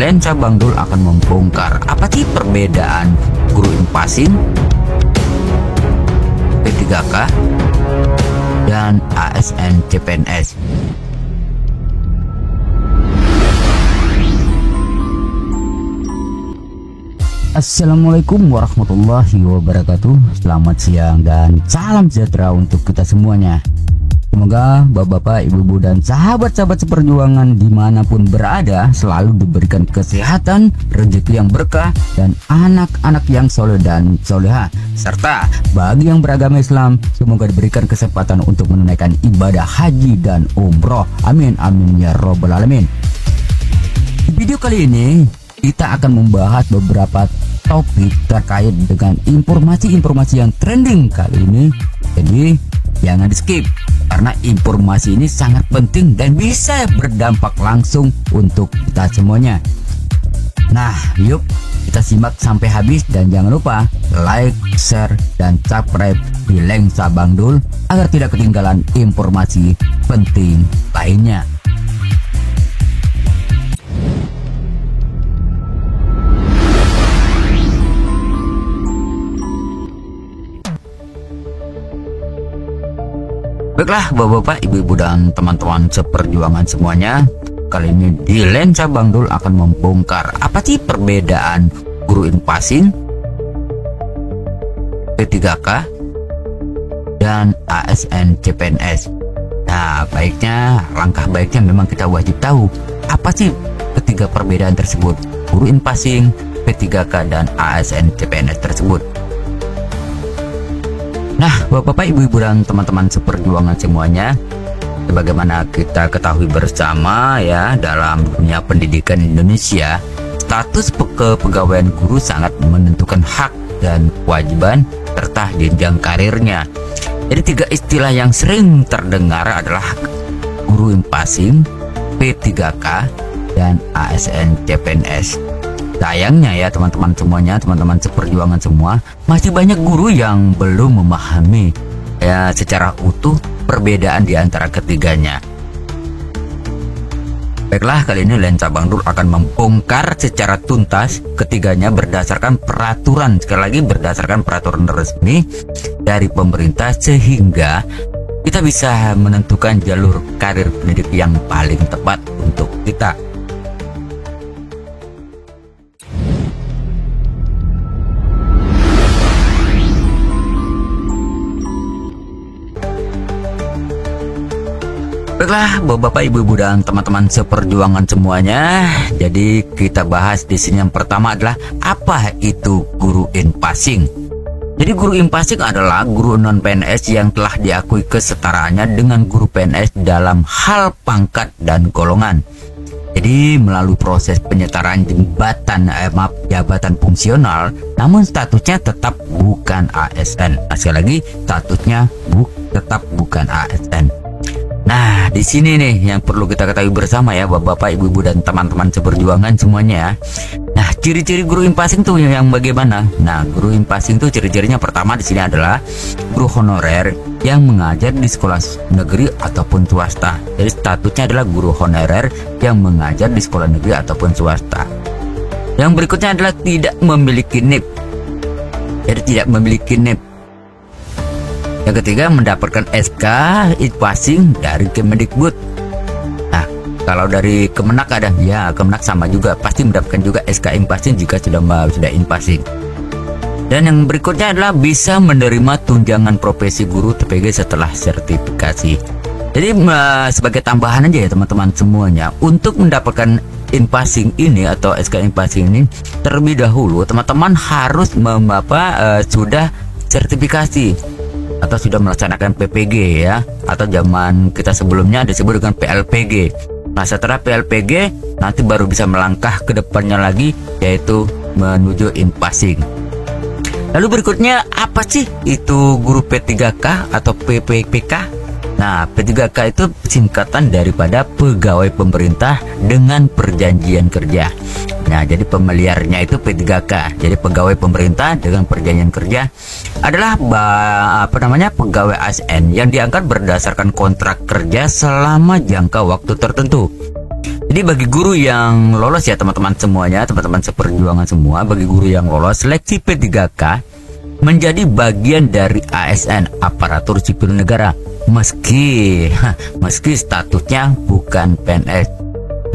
Lensa Bang Dul akan membongkar apa sih perbedaan guru Inpassing, P3K, dan ASN CPNS. Assalamualaikum warahmatullahi wabarakatuh. Selamat siang dan salam sejahtera untuk kita semuanya. Semoga bapak-bapak, ibu-ibu, dan sahabat-sahabat seperjuangan dimanapun berada selalu diberikan kesehatan, rezeki yang berkah, dan anak-anak yang soleh dan soleha. Serta bagi yang beragama Islam, semoga diberikan kesempatan untuk menunaikan ibadah haji dan umroh. Amin amin ya robbal alamin. Di video kali ini kita akan membahas beberapa topik terkait dengan informasi-informasi yang trending kali ini. Jadi jangan di skip, karena informasi ini sangat penting dan bisa berdampak langsung untuk kita semuanya. Nah, yuk kita simak sampai habis dan jangan lupa like, share, dan subscribe di Lensa Bang Dul agar tidak ketinggalan informasi penting lainnya. Baiklah bapak-bapak, ibu-ibu, dan teman-teman seperjuangan semuanya, kali ini di Lensa Bang Dul akan membongkar apa sih perbedaan guru Inpassing, P3K, dan ASN CPNS. Nah, langkah baiknya memang kita wajib tahu apa sih ketiga perbedaan tersebut, guru Inpassing, P3K, dan ASN CPNS tersebut. Nah, bapak-bapak, ibu-ibu, dan teman-teman seperjuangan semuanya, sebagaimana kita ketahui bersama ya, dalam dunia pendidikan Indonesia, status kepegawaian guru sangat menentukan hak dan kewajiban serta jenjang karirnya. Jadi tiga istilah yang sering terdengar adalah guru Inpassing, P3K, dan ASN CPNS. Sayangnya ya teman-teman semuanya, teman-teman seperjuangan semua, masih banyak guru yang belum memahami ya secara utuh perbedaan di antara ketiganya. Baiklah, kali ini Lensa Bang Dul akan membongkar secara tuntas ketiganya berdasarkan peraturan, sekali lagi berdasarkan peraturan resmi dari pemerintah, sehingga kita bisa menentukan jalur karir pendidik yang paling tepat untuk kita. Baiklah, bapak-bapak, ibu-ibu, dan teman-teman seperjuangan semuanya. Jadi kita bahas di sini yang pertama adalah apa itu guru Inpassing. Jadi guru Inpassing adalah guru non PNS yang telah diakui kesetaraannya dengan guru PNS dalam hal pangkat dan golongan. Jadi melalui proses penyetaraan jabatan fungsional, namun statusnya tetap bukan ASN. Sekali lagi, statusnya tetap bukan ASN. Nah, di sini nih yang perlu kita ketahui bersama ya, bapak-bapak, ibu-ibu, dan teman-teman seperjuangan semuanya ya. Nah, ciri-ciri guru Inpassing tuh yang bagaimana? Nah, guru Inpassing tuh ciri-cirinya pertama di sini adalah guru honorer yang mengajar di sekolah negeri ataupun swasta. Jadi statusnya adalah guru honorer yang mengajar di sekolah negeri ataupun swasta. Yang berikutnya adalah tidak memiliki NIP. Jadi tidak memiliki NIP. Yang ketiga, mendapatkan SK Inpassing dari Kemendikbud. Nah, kalau dari Kemenak ada, ya Kemenak sama juga, pasti mendapatkan juga SK Inpassing jika sudah Inpassing. Dan yang berikutnya adalah bisa menerima tunjangan profesi guru TPG setelah sertifikasi. Jadi sebagai tambahan aja ya teman-teman semuanya, untuk mendapatkan Inpassing ini atau SK Inpassing ini, terlebih dahulu teman-teman harus sudah sertifikasi atau sudah melaksanakan PPG ya, atau zaman kita sebelumnya disebut dengan PLPG. Nah, setelah PLPG nanti baru bisa melangkah ke depannya lagi, yaitu menuju Inpassing. Lalu berikutnya, apa sih itu guru P3K atau PPPK? Nah, P3K itu singkatan daripada pegawai pemerintah dengan perjanjian kerja. Nah, jadi pemeliharnya itu P3K. Jadi pegawai pemerintah dengan perjanjian kerja adalah pegawai ASN yang diangkat berdasarkan kontrak kerja selama jangka waktu tertentu. Jadi bagi guru yang lolos ya teman-teman semuanya, teman-teman seperjuangan semua, bagi guru yang lolos seleksi P3K menjadi bagian dari ASN, aparatur sipil negara, meski statusnya bukan PNS.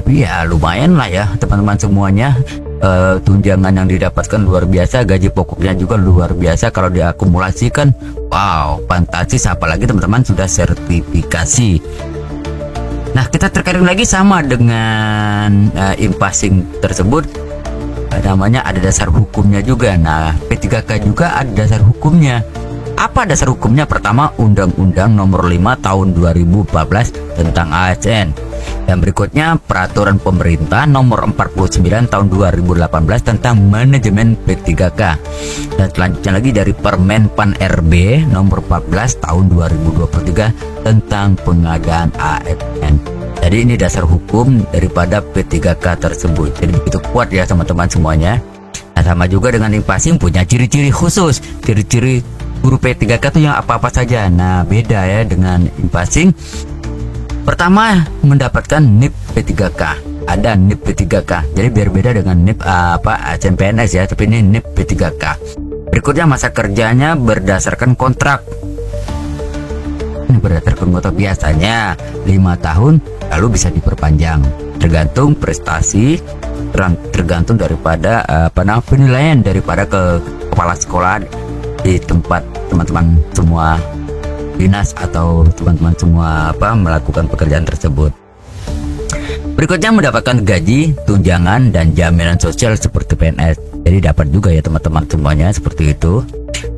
Tapi ya lumayan lah ya teman-teman semuanya, tunjangan yang didapatkan luar biasa, gaji pokoknya juga luar biasa. Kalau diakumulasikan, wow, fantastis, apalagi teman-teman sudah sertifikasi. Nah, kita terkadang lagi sama dengan impasing tersebut, namanya ada dasar hukumnya juga. Nah, P3K juga ada dasar hukumnya. Apa dasar hukumnya? Pertama, Undang-Undang Nomor 5 Tahun 2014 tentang ASN. Dan berikutnya Peraturan Pemerintah Nomor 49 Tahun 2018 tentang manajemen P3K. Dan selanjutnya lagi dari Permen Pan RB Nomor 14 Tahun 2023 tentang pengadaan ASN. Jadi ini dasar hukum daripada P3K tersebut. Jadi begitu kuat ya teman-teman semuanya. Nah, sama juga dengan impasing punya ciri-ciri khusus. Ciri-ciri guru P3K itu yang apa-apa saja. Nah, beda ya dengan impasing. Pertama, mendapatkan NIP P3K. Ada NIP P3K. Jadi biar beda dengan NIP ASN PNS ya, tapi ini NIP P3K. Berikutnya masa kerjanya berdasarkan kontrak. Ini berdasarkan kontrak biasanya 5 tahun, lalu bisa diperpanjang. Tergantung prestasi, tergantung daripada penilaian daripada kepala sekolah di tempat teman-teman semua dinas atau teman-teman semua melakukan pekerjaan tersebut. Berikutnya mendapatkan gaji, tunjangan dan jaminan sosial seperti PNS. Jadi dapat juga ya teman-teman semuanya seperti itu.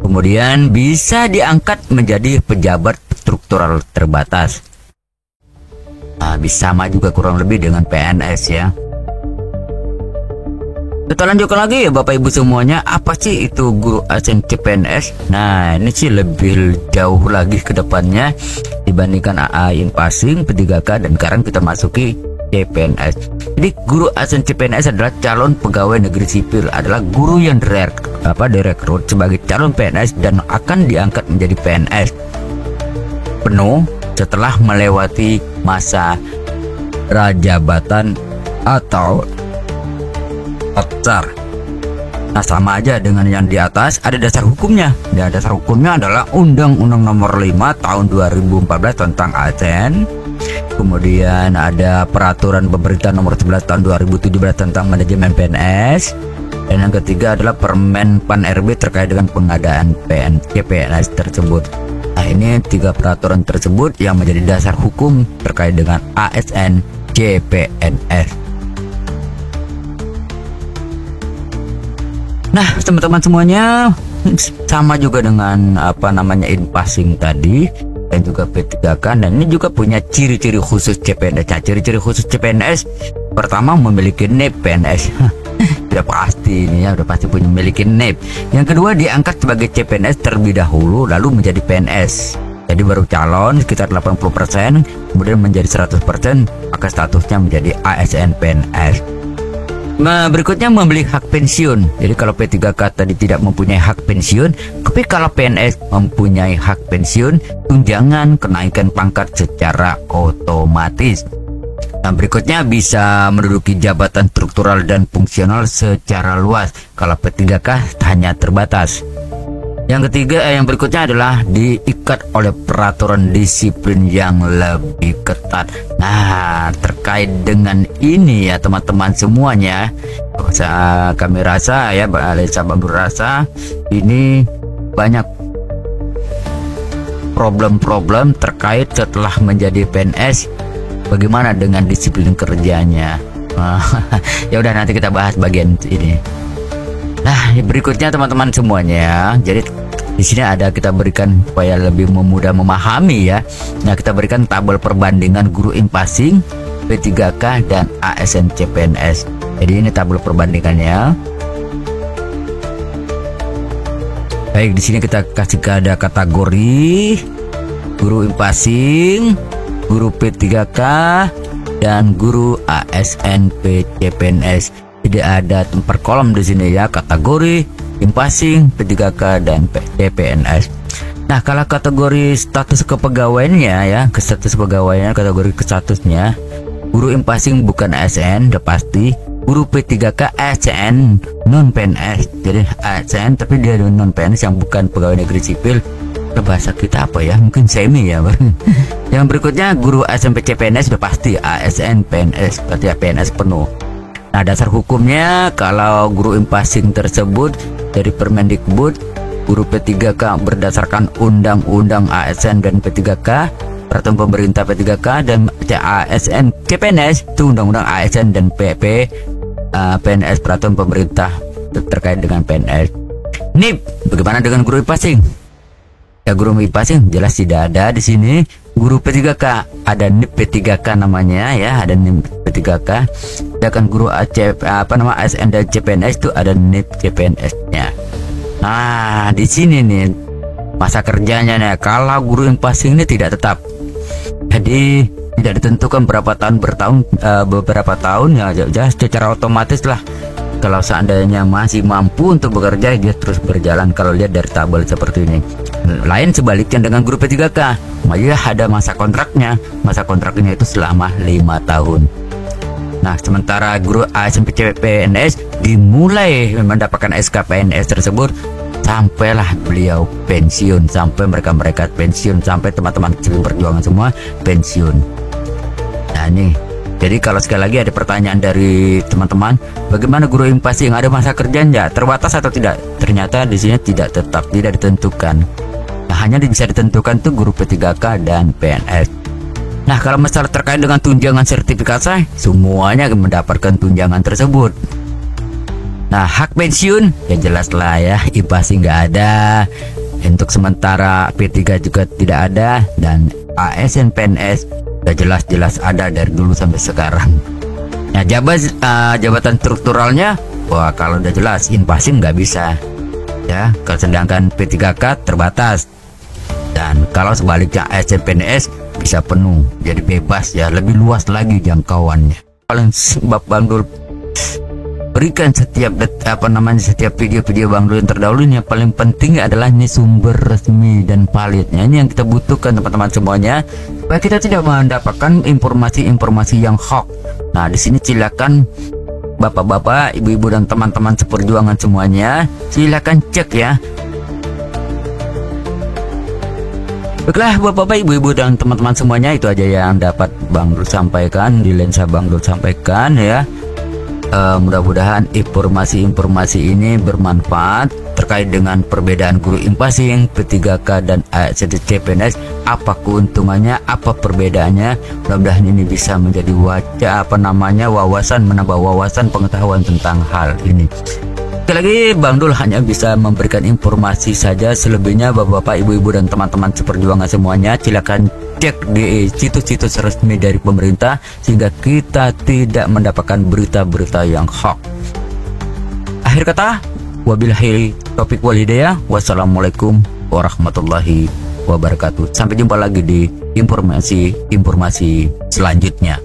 Kemudian bisa diangkat menjadi pejabat struktural terbatas. Nah, bisa sama juga kurang lebih dengan PNS ya. Kita lanjutkan lagi ya Bapak Ibu semuanya, apa sih itu guru ASN CPNS? Nah, ini sih lebih jauh lagi ke depannya dibandingkan AA Impasing, P3K, dan sekarang kita masuki CPNS. Jadi guru ASN CPNS adalah calon pegawai negeri sipil, adalah guru yang direkrut sebagai calon PNS dan akan diangkat menjadi PNS penuh setelah melewati masa prajabatan atau dasar. Nah, sama aja dengan yang di atas, ada dasar hukumnya. Dan dasar hukumnya adalah Undang-Undang Nomor 5 Tahun 2014 tentang ASN. Kemudian ada Peraturan Pemerintah Nomor 11 Tahun 2017 tentang manajemen PNS. Dan yang ketiga adalah Permen Pan RB terkait dengan pengadaan PNS tersebut. Nah, ini 3 peraturan tersebut yang menjadi dasar hukum terkait dengan ASN CPNS. Nah, teman-teman semuanya, sama juga dengan impasing tadi dan juga P3K, dan ini juga punya ciri-ciri khusus CPNS. Nah, ciri-ciri khusus CPNS pertama memiliki NIP PNS. Udah pasti ini ya, udah pasti punya memiliki NIP. Yang kedua, diangkat sebagai CPNS terlebih dahulu lalu menjadi PNS. Jadi baru calon sekitar 80%, kemudian menjadi 100%, maka statusnya menjadi ASN PNS. Nah, berikutnya membeli hak pensiun. Jadi kalau P3K tadi tidak mempunyai hak pensiun, tapi kalau PNS mempunyai hak pensiun, tunjangan kenaikan pangkat secara otomatis. Nah, berikutnya bisa menduduki jabatan struktural dan fungsional secara luas. Kalau P3K hanya terbatas. Yang ketiga, yang berikutnya adalah diikat oleh peraturan disiplin yang lebih ketat. Nah, terkait dengan ini ya teman-teman semuanya, kami rasa ya, sahabat berasa ini banyak problem-problem terkait setelah menjadi PNS. Bagaimana dengan disiplin kerjanya? Ya udah, nanti kita bahas bagian ini. Nah, berikutnya teman-teman semuanya, jadi di sini kita berikan supaya lebih mudah memahami ya. Nah, kita berikan tabel perbandingan guru impasing, P3K dan ASN CPNS. Jadi ini tabel perbandingannya. Baik, di sini kita kasih ada kategori guru impasing, guru P3K, dan guru ASN CPNS. Jadi ada per kolom di sini ya, kategori, impasing, P3K, dan CPNS. Nah, kalau kategori status kepegawaiannya ya, ke status pegawaiannya, kategori ke statusnya Guru IMPASing bukan ASN, udah pasti. Guru P3K ASN non PNS, jadi ASN tapi dia non PNS yang bukan pegawai negeri sipil. Bahasa kita apa ya, mungkin semi ya. Yang berikutnya guru SMP CPNS udah pasti ASN PNS, berarti PNS penuh. Nah, dasar hukumnya kalau guru IMPASing tersebut dari Permendikbud, guru P3K berdasarkan Undang-Undang ASN dan P3K, Peraturan Pemerintah P3K, dan ASN CPNS itu Undang-Undang ASN dan PNS, Peraturan Pemerintah terkait dengan PNS. NIP, bagaimana dengan guru IMPASing? Ya, guru IMPASing jelas tidak ada di sini. Guru P3K ada NIP P3K namanya ya, ada NIP P3K. Sedangkan guru ASN dan CPNS itu ada NIP CPNS-nya. Nah, di sini nih masa kerjanya nih. Kalau guru IMPASing ini tidak tetap, jadi tidak ditentukan beberapa tahun ya, secara otomatis lah. Kalau seandainya masih mampu untuk bekerja, dia terus berjalan kalau lihat dari tabel seperti ini. Lain sebaliknya dengan guru P3K, dia ada masa kontraknya. Masa kontraknya itu selama 5 tahun. Nah, sementara guru ASN PNS dimulai mendapatkan SK PNS tersebut sampailah beliau pensiun, sampai mereka pensiun, sampai teman-teman perjuangan semua pensiun. Nah, ini jadi kalau sekali lagi ada pertanyaan dari teman-teman, bagaimana guru IMPASing, ada masa kerjanya terbatas atau tidak? Ternyata di sini tidak tetap, tidak ditentukan. Nah, hanya bisa ditentukan tuh guru P3K dan PNS. Nah, kalau masalah terkait dengan tunjangan sertifikasi, semuanya mendapatkan tunjangan tersebut. Nah, hak pensiun ya jelas lah ya, IMPASing nggak ada. Untuk sementara P3 juga tidak ada, dan ASN PNS udah jelas ada dari dulu sampai sekarang. Nah, jabatan strukturalnya, wah kalau udah jelas IMPASing nggak bisa ya. Kalau sedangkan P3K terbatas, dan kalau sebaliknya ASN PNS bisa penuh, jadi bebas ya, lebih luas lagi jangkauannya. Paling Bang Dul berikan setiap video-video Bang Dul yang terdahulu, yang paling penting adalah ini sumber resmi dan validnya. Ini yang kita butuhkan teman-teman semuanya, supaya kita tidak mendapatkan informasi-informasi yang hoax. Nah, di sini silakan bapak-bapak, ibu-ibu dan teman-teman seperjuangan semuanya, silakan cek ya. Baiklah bapak-bapak, ibu-ibu dan teman-teman semuanya, itu aja yang dapat Bang Dul sampaikan di lensa Bang Dul sampaikan ya. Mudah-mudahan informasi-informasi ini bermanfaat terkait dengan perbedaan guru IMPASing, P3K dan ASN CPNS. Apa keuntungannya, apa perbedaannya? Mudah-mudahan ini bisa menjadi menambah wawasan pengetahuan tentang hal ini. Sekali lagi, Bang Dul hanya bisa memberikan informasi saja. Selebihnya bapak-bapak, ibu-ibu dan teman-teman seperjuangan semuanya, silakan cek di situs-situs resmi dari pemerintah, sehingga kita tidak mendapatkan berita-berita yang hoax. Akhir kata, wabillahi taufiq wal hidayah. Wassalamualaikum warahmatullahi wabarakatuh. Sampai jumpa lagi di informasi selanjutnya.